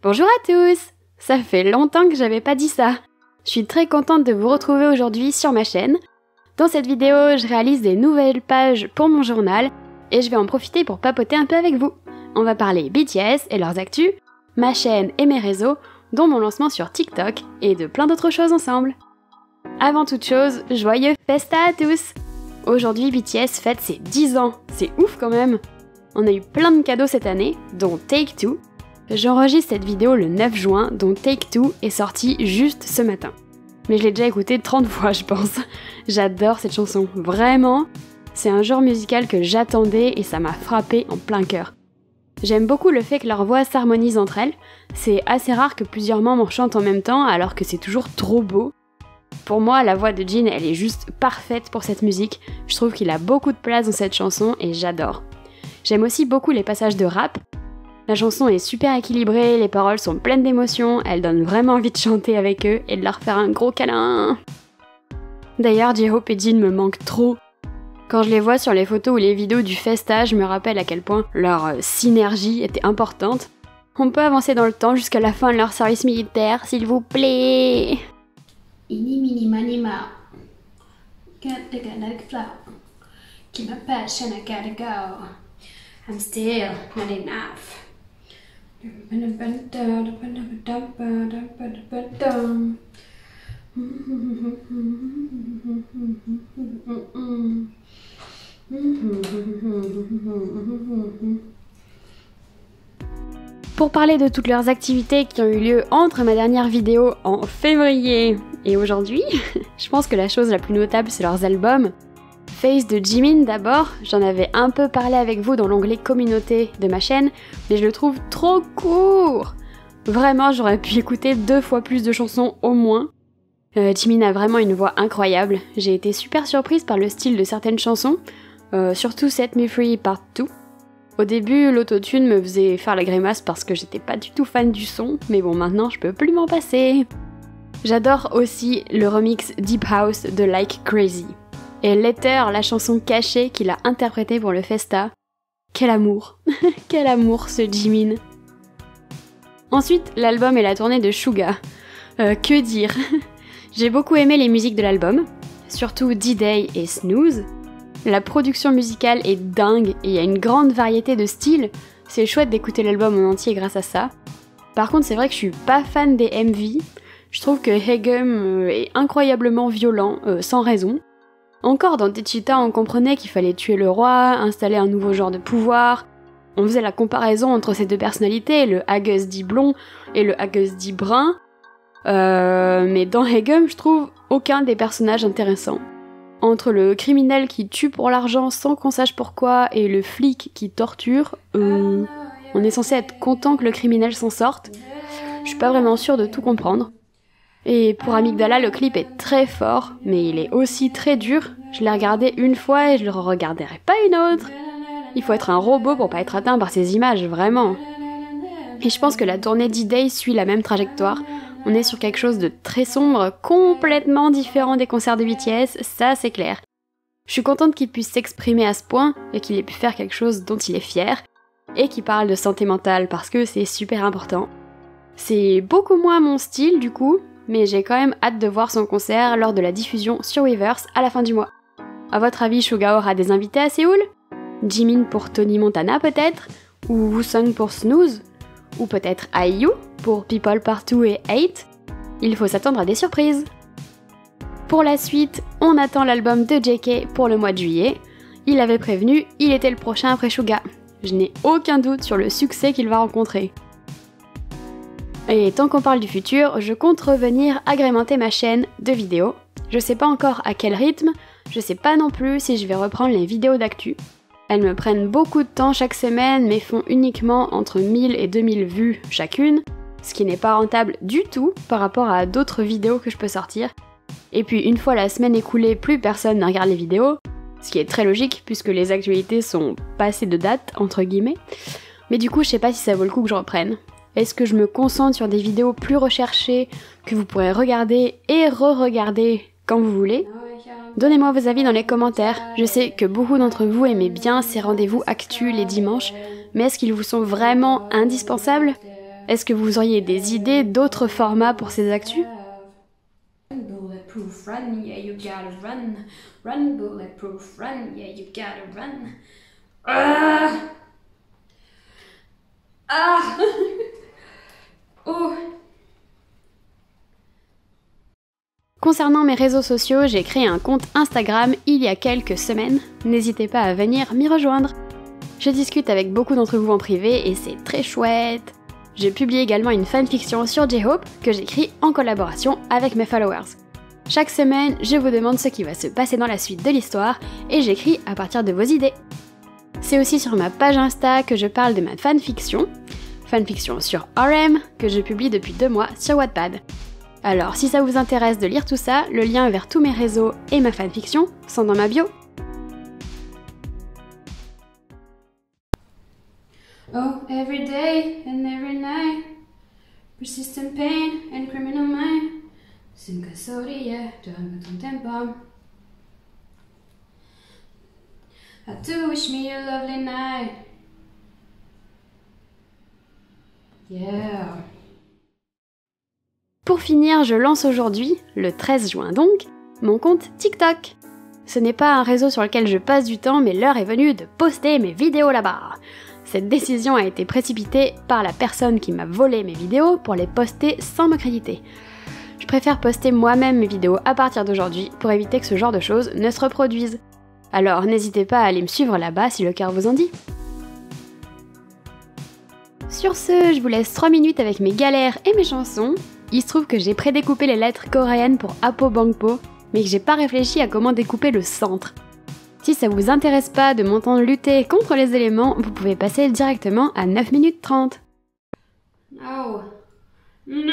Bonjour à tous! Ça fait longtemps que j'avais pas dit ça. Je suis très contente de vous retrouver aujourd'hui sur ma chaîne. Dans cette vidéo, je réalise des nouvelles pages pour mon journal et je vais en profiter pour papoter un peu avec vous. On va parler BTS et leurs actus, ma chaîne et mes réseaux, dont mon lancement sur TikTok et de plein d'autres choses ensemble. Avant toute chose, joyeux Festa à tous! Aujourd'hui, BTS fête ses 10 ans, c'est ouf quand même! On a eu plein de cadeaux cette année, dont Take Two. J'enregistre cette vidéo le 9 juin, dont Take Two est sorti juste ce matin. Mais je l'ai déjà écoutée 30 fois, je pense. J'adore cette chanson, vraiment. C'est un genre musical que j'attendais et ça m'a frappé en plein cœur. J'aime beaucoup le fait que leurs voix s'harmonisent entre elles. C'est assez rare que plusieurs membres chantent en même temps alors que c'est toujours trop beau. Pour moi, la voix de Jin, elle est juste parfaite pour cette musique. Je trouve qu'il a beaucoup de place dans cette chanson et j'adore. J'aime aussi beaucoup les passages de rap. La chanson est super équilibrée, les paroles sont pleines d'émotions, elles donnent vraiment envie de chanter avec eux et de leur faire un gros câlin. D'ailleurs, J-Hope et Jin me manquent trop. Quand je les vois sur les photos ou les vidéos du Festa, je me rappelle à quel point leur synergie était importante. On peut avancer dans le temps jusqu'à la fin de leur service militaire, s'il vous plaît. Ini mini mani ma. Gotta go. Keep my passion, I gotta go. I'm still not enough. Pour parler de toutes leurs activités qui ont eu lieu entre ma dernière vidéo en février et aujourd'hui, je pense que la chose la plus notable c'est leurs albums. Face de Jimin d'abord, j'en avais un peu parlé avec vous dans l'onglet communauté de ma chaîne, mais je le trouve trop court. Vraiment, j'aurais pu écouter 2 fois plus de chansons au moins. Jimin a vraiment une voix incroyable, j'ai été super surprise par le style de certaines chansons, surtout Set Me Free Part 2. Au début, l'autotune me faisait faire la grimace parce que j'étais pas du tout fan du son, mais bon maintenant je peux plus m'en passer. J'adore aussi le remix Deep House de Like Crazy. Et Letter, la chanson cachée qu'il a interprétée pour le Festa. Quel amour! Quel amour ce Jimin! Ensuite, l'album et la tournée de Suga. Que dire? J'ai beaucoup aimé les musiques de l'album, surtout D-Day et Snooze. La production musicale est dingue et il y a une grande variété de styles. C'est chouette d'écouter l'album en entier grâce à ça. Par contre, c'est vrai que je suis pas fan des MV. Je trouve que Haegum est incroyablement violent, sans raison. Encore dans Daechwita, on comprenait qu'il fallait tuer le roi, installer un nouveau genre de pouvoir. On faisait la comparaison entre ces deux personnalités, le Agus dit blond et le Agus dit brun. Mais dans Haegum, je trouve aucun des personnages intéressants. Entre le criminel qui tue pour l'argent sans qu'on sache pourquoi et le flic qui torture, on est censé être content que le criminel s'en sorte. Je suis pas vraiment sûre de tout comprendre. Et pour Amygdala, le clip est très fort, mais il est aussi très dur. Je l'ai regardé une fois et je le regarderai pas une autre. Il faut être un robot pour pas être atteint par ces images, vraiment. Et je pense que la tournée D-Day suit la même trajectoire. On est sur quelque chose de très sombre, complètement différent des concerts de BTS, ça c'est clair. Je suis contente qu'il puisse s'exprimer à ce point et qu'il ait pu faire quelque chose dont il est fier, et qu'il parle de santé mentale parce que c'est super important. C'est beaucoup moins mon style du coup, mais j'ai quand même hâte de voir son concert lors de la diffusion sur Weverse à la fin du mois. A votre avis, Suga aura des invités à Séoul? Jimin pour Tony Montana peut-être? Ou Woo-sung pour Snooze? Ou peut-être IU pour People Partout et 8? Il faut s'attendre à des surprises. Pour la suite, on attend l'album de JK pour le mois de juillet. Il avait prévenu, il était le prochain après Suga. Je n'ai aucun doute sur le succès qu'il va rencontrer. Et tant qu'on parle du futur, je compte revenir agrémenter ma chaîne de vidéos. Je sais pas encore à quel rythme, je sais pas non plus si je vais reprendre les vidéos d'actu. Elles me prennent beaucoup de temps chaque semaine, mais font uniquement entre 1000 et 2000 vues chacune, ce qui n'est pas rentable du tout par rapport à d'autres vidéos que je peux sortir. Et puis une fois la semaine écoulée, plus personne ne regarde les vidéos, ce qui est très logique puisque les actualités sont passées de date, entre guillemets. Mais du coup, je sais pas si ça vaut le coup que je reprenne. Est-ce que je me concentre sur des vidéos plus recherchées que vous pourrez regarder et re-regarder quand vous voulez? Donnez-moi vos avis dans les commentaires. Je sais que beaucoup d'entre vous aimez bien ces rendez-vous actus les dimanches, mais est-ce qu'ils vous sont vraiment indispensables? Est-ce que vous auriez des idées d'autres formats pour ces actus? Bulletproof run, yeah, you gotta run. Run, bulletproof run, yeah, you gotta run. Ah! Ah! Oh! Concernant mes réseaux sociaux, j'ai créé un compte Instagram il y a quelques semaines. N'hésitez pas à venir m'y rejoindre. Je discute avec beaucoup d'entre vous en privé et c'est très chouette. Je publie également une fanfiction sur J-Hope que j'écris en collaboration avec mes followers. Chaque semaine, je vous demande ce qui va se passer dans la suite de l'histoire et j'écris à partir de vos idées. C'est aussi sur ma page Insta que je parle de ma fanfiction sur RM que je publie depuis 2 mois sur Wattpad. Alors si ça vous intéresse de lire tout ça, le lien vers tous mes réseaux et ma fanfiction sont dans ma bio. Oh, every day and every night, persistent pain and criminal mind. Sin kasoria, done with tempo. I do wish me a lovely night. Yeah. Pour finir, je lance aujourd'hui, le 13 juin donc, mon compte TikTok. Ce n'est pas un réseau sur lequel je passe du temps, mais l'heure est venue de poster mes vidéos là-bas. Cette décision a été précipitée par la personne qui m'a volé mes vidéos pour les poster sans me créditer. Je préfère poster moi-même mes vidéos à partir d'aujourd'hui pour éviter que ce genre de choses ne se reproduisent. Alors n'hésitez pas à aller me suivre là-bas si le cœur vous en dit. Sur ce, je vous laisse 3 minutes avec mes galères et mes chansons. Il se trouve que j'ai prédécoupé les lettres coréennes pour Apo Bangpo, mais que j'ai pas réfléchi à comment découper le centre. Si ça vous intéresse pas de m'entendre lutter contre les éléments, vous pouvez passer directement à 9 minutes 30. No. No.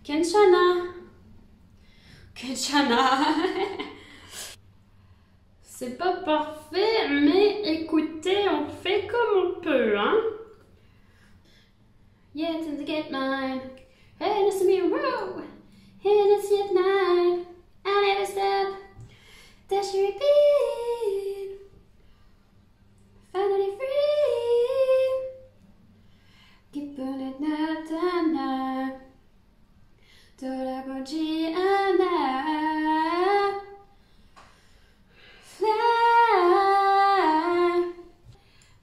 Kenshana. C'est pas parfait, mais écoutez, on fait comme on peut, hein? Yeah, to get mine. Hey, listen to me, whoa. Hennessy at night, I never stop. Dash you repeat. Finally free. Keep burning night and night. 돌아보지 않아. Fly.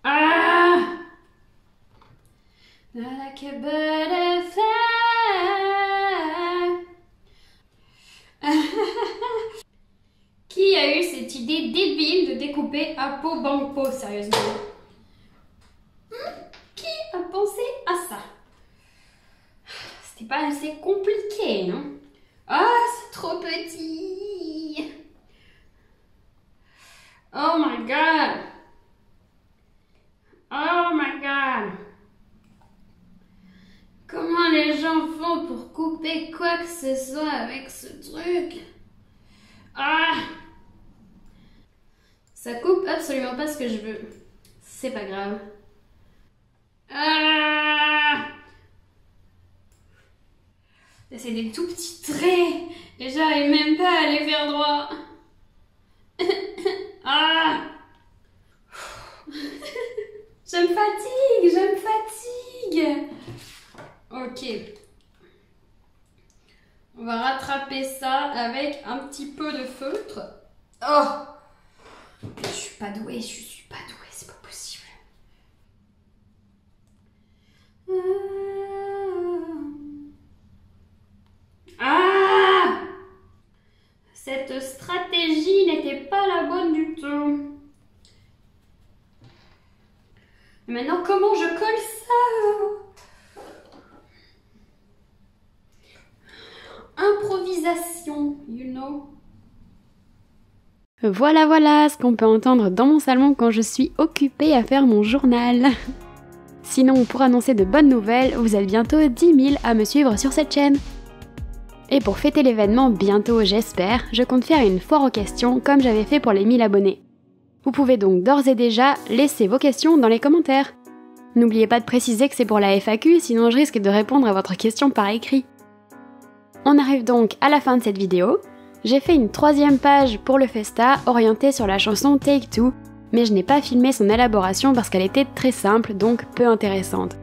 Ah! Not like a butterfly. Qui a eu cette idée débile de découper Apo Bangpo, sérieusement? Qui a pensé à ça? C'était pas assez compliqué, non? Ah, c'est trop petit! Oh my god! Oh my god! Comment les gens font pour couper quoi que ce soit avec ce truc? Ah! Ça coupe absolument pas ce que je veux. C'est pas grave. Ah! C'est des tout petits traits et j'arrive même pas à les faire droit. Ah! Je me fatigue. Ok. On va rattraper ça avec un petit peu de feutre. Oh! Je suis pas douée, c'est pas possible. Ah! Cette stratégie n'était pas la bonne du tout. Et maintenant, comment je colle ça? Improvisation, you know. Voilà ce qu'on peut entendre dans mon salon quand je suis occupée à faire mon journal. Sinon, pour annoncer de bonnes nouvelles, vous êtes bientôt 10 000 à me suivre sur cette chaîne. Et pour fêter l'événement bientôt, j'espère, je compte faire une foire aux questions comme j'avais fait pour les 1000 abonnés. Vous pouvez donc d'ores et déjà laisser vos questions dans les commentaires. N'oubliez pas de préciser que c'est pour la FAQ, sinon je risque de répondre à votre question par écrit. On arrive donc à la fin de cette vidéo. J'ai fait une 3e page pour le Festa orientée sur la chanson Take Two, mais je n'ai pas filmé son élaboration parce qu'elle était très simple, donc peu intéressante.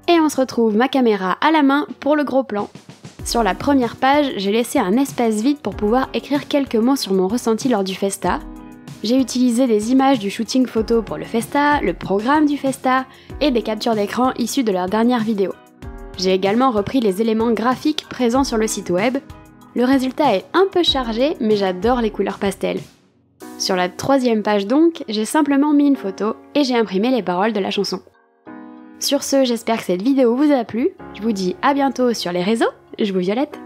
Et on se retrouve ma caméra à la main pour le gros plan. Sur la première page, j'ai laissé un espace vide pour pouvoir écrire quelques mots sur mon ressenti lors du Festa. J'ai utilisé des images du shooting photo pour le Festa, le programme du Festa et des captures d'écran issues de leur dernière vidéo. J'ai également repris les éléments graphiques présents sur le site web. Le résultat est un peu chargé, mais j'adore les couleurs pastel. Sur la troisième page donc, j'ai simplement mis une photo et j'ai imprimé les paroles de la chanson. Sur ce, j'espère que cette vidéo vous a plu. Je vous dis à bientôt sur les réseaux. Je vous violette.